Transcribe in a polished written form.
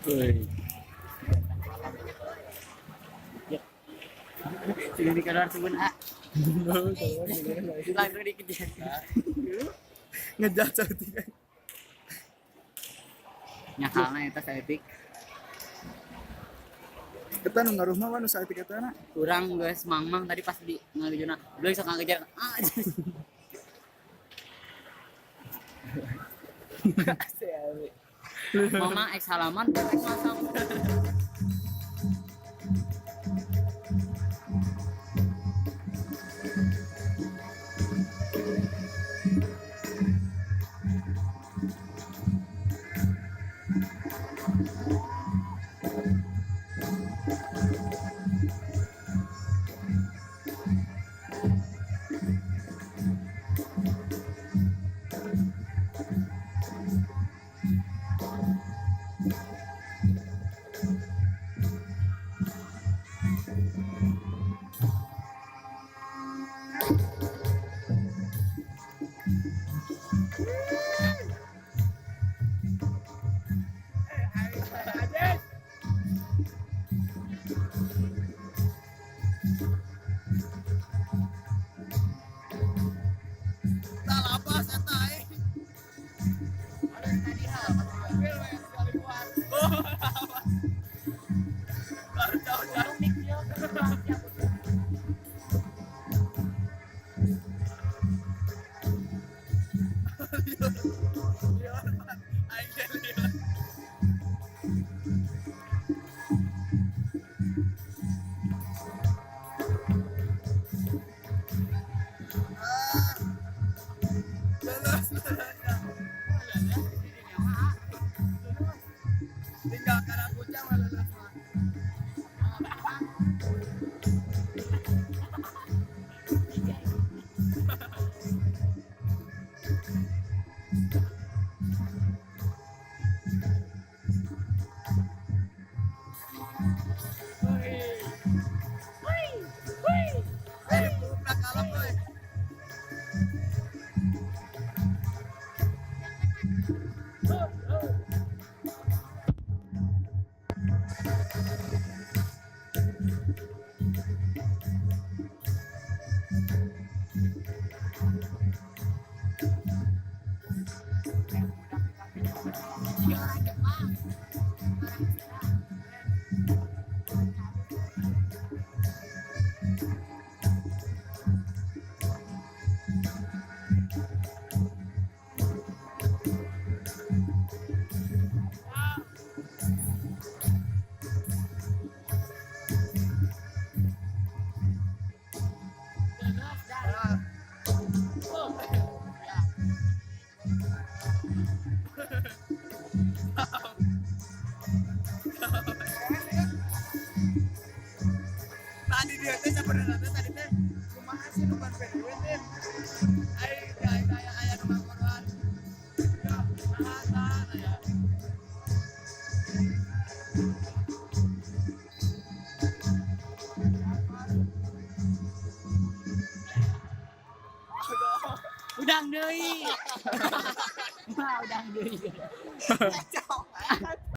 Woi. Sini keluar sebun A. Langsung dikejar. Ngejar cantik. Nyakalna eta saeutik. Kita nu ngaruh mah nu saeutik eta na. Kurang geus mang-mang tadi pas di ngagejuna. Belum sok ngagejar. Ah. Mama eks halaman eks masang. Tinggal karena bujang malah lepas. Tadi dia teh sebenarnya tadi teh kumaha sih nu ban PDW teh. Aya nu ngakoran. Ya, tahan aya. Udang deui. Udang deui.